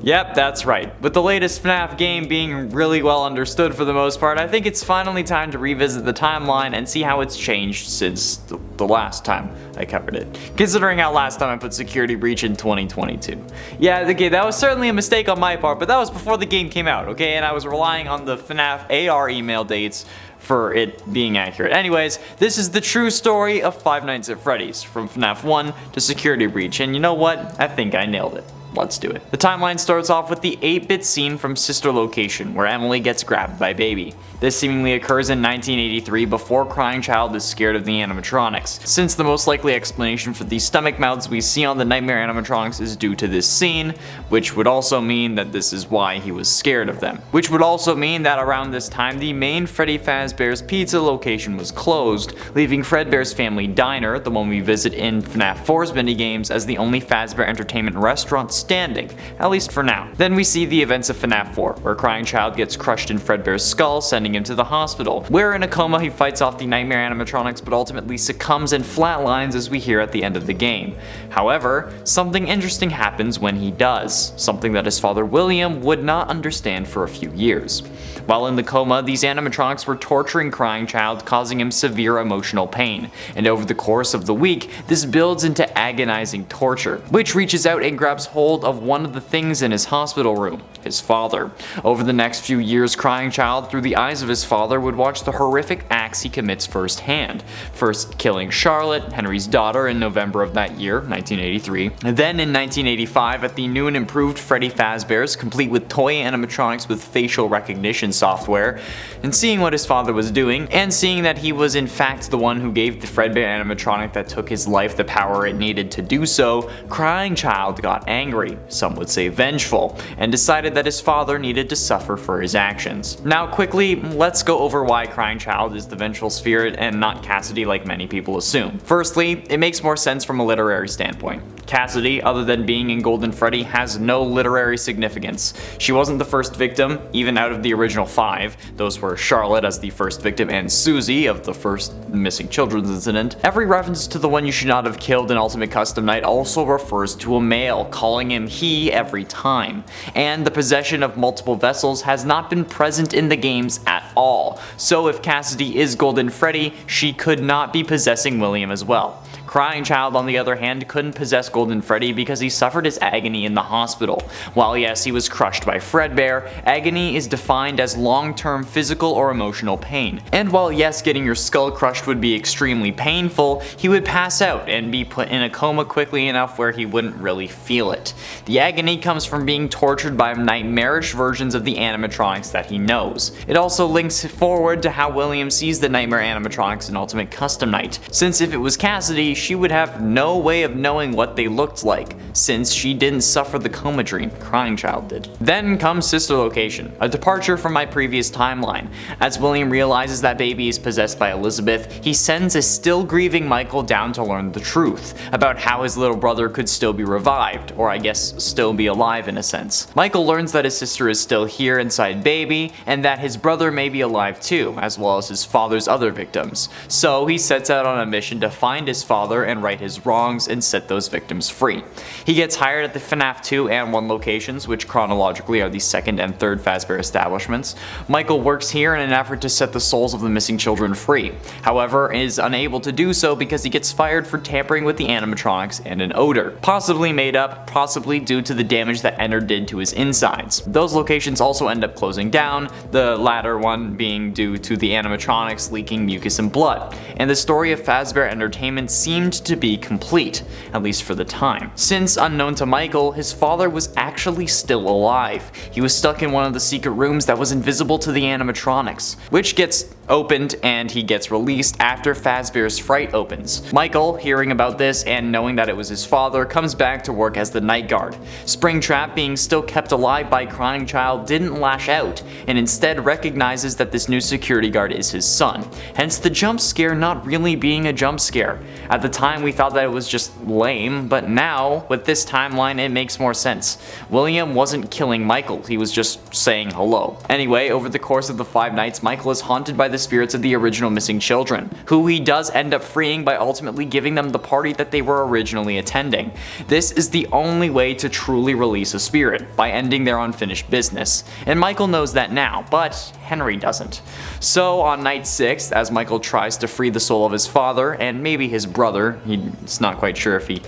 Yep, that's right. With the latest FNAF game being really well understood for the most part, I think it's finally time to revisit the timeline and see how it's changed since the last time I covered it. Considering how last time I put Security Breach in 2022. Yeah, okay, that was certainly a mistake on my part, but that was before the game came out, okay? And I was relying on the FNAF AR email dates for it being accurate. Anyways, this is the true story of Five Nights at Freddy's, from FNAF 1 to Security Breach, and you know what? I think I nailed it. Let's do it. The timeline starts off with the 8-bit scene from Sister Location, where Emily gets grabbed by Baby. This seemingly occurs in 1983 before Crying Child is scared of the animatronics, since the most likely explanation for the stomach mouths we see on the Nightmare animatronics is due to this scene, which would also mean that this is why he was scared of them. Which would also mean that around this time the main Freddy Fazbear's Pizza location was closed, leaving Fredbear's Family Diner, the one we visit in FNAF 4's minigames, as the only Fazbear Entertainment restaurant standing, at least for now. Then we see the events of FNAF 4, where Crying Child gets crushed in Fredbear's skull, sending him to the hospital, where in a coma he fights off the Nightmare animatronics but ultimately succumbs and flatlines as we hear at the end of the game. However, something interesting happens when he does, something that his father William would not understand for a few years. While in the coma, these animatronics were torturing Crying Child, causing him severe emotional pain, and over the course of the week, this builds into agonizing torture, which reaches out and grabs hold of one of the things in his hospital room, his father. Over the next few years, Crying Child, through the eyes of his father, would watch the horrific acts he commits firsthand, first killing Charlotte, Henry's daughter, in November of that year, 1983, and then in 1985 at the new and improved Freddy Fazbear's, complete with toy animatronics with facial recognition software, and seeing what his father was doing, and seeing that he was in fact the one who gave the Fredbear animatronic that took his life the power it needed to do so, Crying Child got angry, some would say vengeful, and decided that his father needed to suffer for his actions. Now quickly, let's go over why Crying Child is the vengeful spirit and not Cassidy like many people assume. Firstly, it makes more sense from a literary standpoint. Cassidy, other than being in Golden Freddy, has no literary significance. She wasn't the first victim, even out of the original 5. Those were Charlotte as the first victim and Susie of the first missing children's incident. Every reference to the one you should not have killed in Ultimate Custom Night also refers to a male, calling him he every time. And the possession of multiple vessels has not been present in the games at all. So if Cassidy is Golden Freddy, she could not be possessing William as well. Crying Child, on the other hand, couldn't possess Golden Freddy because he suffered his agony in the hospital. While yes, he was crushed by Fredbear, agony is defined as long-term physical or emotional pain. And while yes, getting your skull crushed would be extremely painful, he would pass out and be put in a coma quickly enough where he wouldn't really feel it. The agony comes from being tortured by nightmarish versions of the animatronics that he knows. It also links forward to how William sees the Nightmare animatronics in Ultimate Custom Night, since if it was Cassidy, she would have no way of knowing what they looked like, since she didn't suffer the coma dream Crying Child did. Then comes Sister Location, a departure from my previous timeline. As William realizes that Baby is possessed by Elizabeth, he sends a still grieving Michael down to learn the truth about how his little brother could still be revived, or I guess still be alive in a sense. Michael learns that his sister is still here inside Baby, and that his brother may be alive too, as well as his father's other victims. So he sets out on a mission to find his father and right his wrongs and set those victims free. He gets hired at the FNAF 2 and 1 locations, which chronologically are the 2nd and 3rd Fazbear establishments. Michael works here in an effort to set the souls of the missing children free, however is unable to do so because he gets fired for tampering with the animatronics and an odor, possibly made up, possibly due to the damage that Ender did to his insides. Those locations also end up closing down, the latter one being due to the animatronics leaking mucus and blood, and the story of Fazbear Entertainment seemed to be complete, at least for the time. Since, unknown to Michael, his father was actually still alive. He was stuck in one of the secret rooms that was invisible to the animatronics, which gets opened and he gets released after Fazbear's Fright opens. Michael, hearing about this and knowing that it was his father, comes back to work as the night guard. Springtrap, being still kept alive by Crying Child, didn't lash out and instead recognizes that this new security guard is his son, hence the jump scare not really being a jump scare. At the the time we thought that it was just lame, but now, with this timeline, it makes more sense. William wasn't killing Michael, he was just saying hello. Anyway, over the course of the 5 nights, Michael is haunted by the spirits of the original missing children, who he does end up freeing by ultimately giving them the party that they were originally attending. This is the only way to truly release a spirit, by ending their unfinished business. And Michael knows that now, but Henry doesn't. So on night 6, as Michael tries to free the soul of his father, and maybe his brother, he's not quite sure if he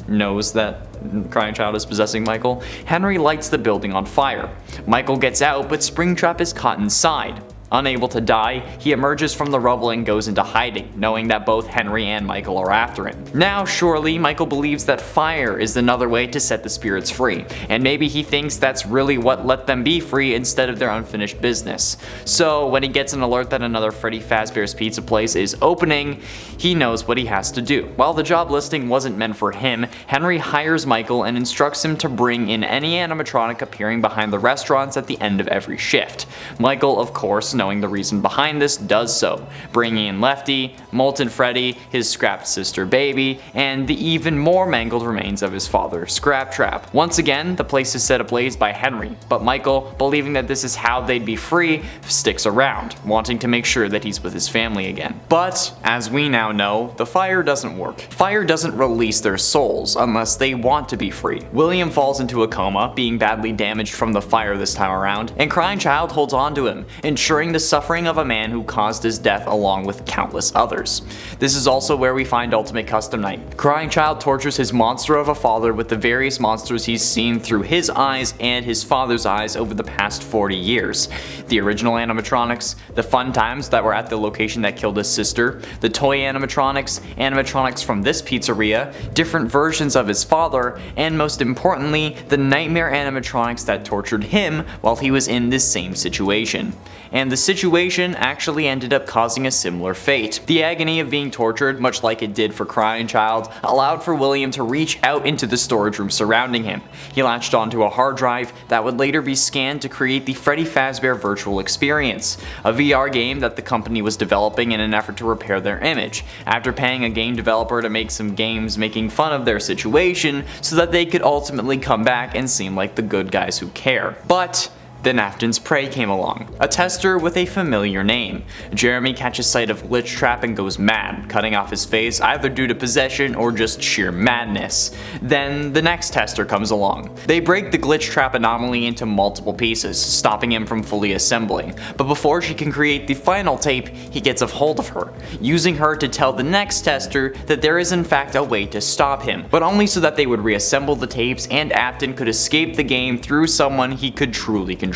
knows that Crying Child is possessing Michael, Henry lights the building on fire. Michael gets out, but Springtrap is caught inside. Unable to die, he emerges from the rubble and goes into hiding, knowing that both Henry and Michael are after him. Now, surely, Michael believes that fire is another way to set the spirits free, and maybe he thinks that's really what let them be free instead of their unfinished business. So, when he gets an alert that another Freddy Fazbear's Pizza place is opening, he knows what he has to do. While the job listing wasn't meant for him, Henry hires Michael and instructs him to bring in any animatronic appearing behind the restaurants at the end of every shift. Michael, of course, knowing the reason behind this, does so, bringing in Lefty, Molten Freddy, his scrapped sister Baby, and the even more mangled remains of his father, Scraptrap. Once again, the place is set ablaze by Henry, but Michael, believing that this is how they'd be free, sticks around, wanting to make sure that he's with his family again. But, as we now know, the fire doesn't work. Fire doesn't release their souls unless they want to be free. William falls into a coma, being badly damaged from the fire this time around, and Crying Child holds on to him, ensuring the suffering of a man who caused his death along with countless others. This is also where we find Ultimate Custom Night. Crying Child tortures his monster of a father with the various monsters he's seen through his eyes and his father's eyes over the past 40 years. The original animatronics, the fun times that were at the location that killed his sister, the toy animatronics, animatronics from this pizzeria, different versions of his father, and most importantly, the nightmare animatronics that tortured him while he was in this same situation. And the situation actually ended up causing a similar fate. The agony of being tortured, much like it did for Crying Child, allowed for William to reach out into the storage room surrounding him. He latched onto a hard drive that would later be scanned to create the Freddy Fazbear Virtual Experience, a VR game that the company was developing in an effort to repair their image, after paying a game developer to make some games making fun of their situation so that they could ultimately come back and seem like the good guys who care. But then Afton's prey came along, a tester with a familiar name. Jeremy catches sight of Glitchtrap and goes mad, cutting off his face either due to possession or just sheer madness. Then the next tester comes along. They break the Glitchtrap anomaly into multiple pieces, stopping him from fully assembling. But before she can create the final tape, he gets a hold of her, using her to tell the next tester that there is in fact a way to stop him, but only so that they would reassemble the tapes and Afton could escape the game through someone he could truly control,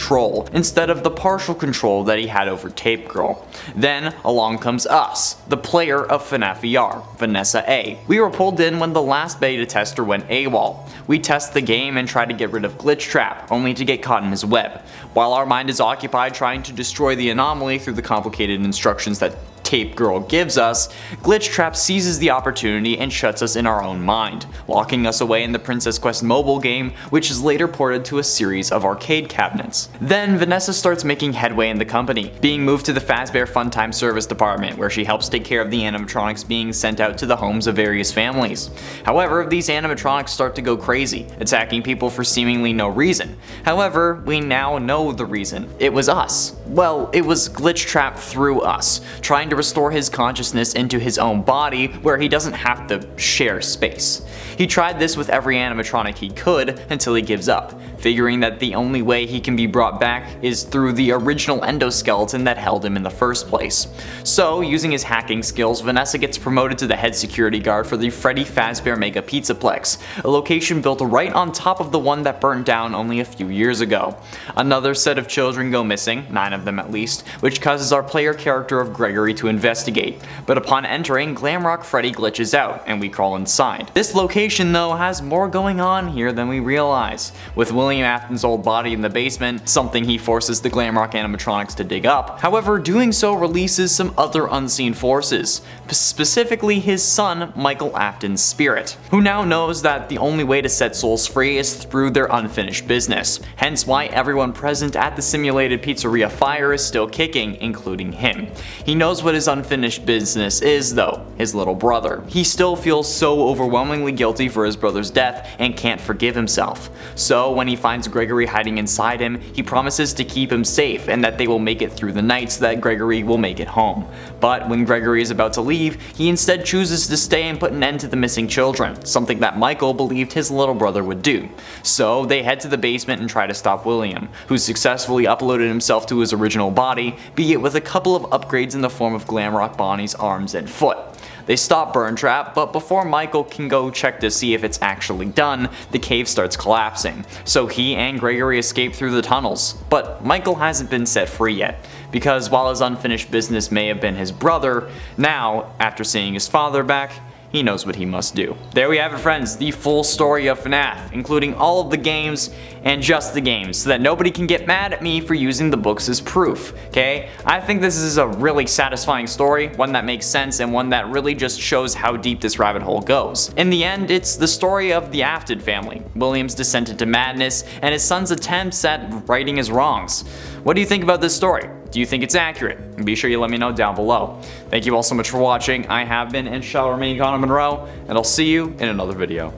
instead of the partial control that he had over Tape Girl. Then along comes us, the player of FNAF VR, Vanessa A. We were pulled in when the last beta tester went AWOL. We test the game and try to get rid of Glitchtrap, only to get caught in his web. While our mind is occupied trying to destroy the anomaly through the complicated instructions that Tape Girl gives us, Glitchtrap seizes the opportunity and shuts us in our own mind, locking us away in the Princess Quest mobile game, which is later ported to a series of arcade cabinets. Then Vanessa starts making headway in the company, being moved to the Fazbear Funtime Service Department, where she helps take care of the animatronics being sent out to the homes of various families. However, these animatronics start to go crazy, attacking people for seemingly no reason. However, we now know the reason. It was us. Well, it was Glitchtrap through us, trying to restore his consciousness into his own body where he doesn't have to share space. He tried this with every animatronic he could until he gives up, figuring that the only way he can be brought back is through the original endoskeleton that held him in the first place. So, using his hacking skills, Vanessa gets promoted to the head security guard for the Freddy Fazbear Mega Pizzaplex, a location built right on top of the one that burned down only a few years ago. Another set of children go missing, 9 of them at least, which causes our player character of Gregory to investigate, but upon entering, Glamrock Freddy glitches out, and we crawl inside. This location though has more going on here than we realize. With William Afton's old body in the basement, something he forces the Glamrock animatronics to dig up. However, doing so releases some other unseen forces, specifically his son, Michael Afton's spirit, who now knows that the only way to set souls free is through their unfinished business, hence why everyone present at the simulated pizzeria fire is still kicking, including him. He knows what his unfinished business is, though, his little brother. He still feels so overwhelmingly guilty for his brother's death and can't forgive himself. So when he finds Gregory hiding inside him, he promises to keep him safe and that they will make it through the night so that Gregory will make it home. But when Gregory is about to leave, he instead chooses to stay and put an end to the missing children, something that Michael believed his little brother would do. So they head to the basement and try to stop William, who successfully uploaded himself to his original body, be it with a couple of upgrades in the form of Glamrock Bonnie's arms and foot. They stop Burntrap, but before Michael can go check to see if it's actually done, the cave starts collapsing, so he and Gregory escape through the tunnels. But Michael hasn't been set free yet, because while his unfinished business may have been his brother, now, after seeing his father back, he knows what he must do. There we have it, friends, the full story of FNAF, including all of the games and just the games, so that nobody can get mad at me for using the books as proof, okay? I think this is a really satisfying story, one that makes sense and one that really just shows how deep this rabbit hole goes. In the end, it's the story of the Afton family, William's descent into madness, and his son's attempts at righting his wrongs. What do you think about this story? Do you think it's accurate? Be sure you let me know down below. Thank you all so much for watching. I have been and shall remain Connor Monroe, and I'll see you in another video.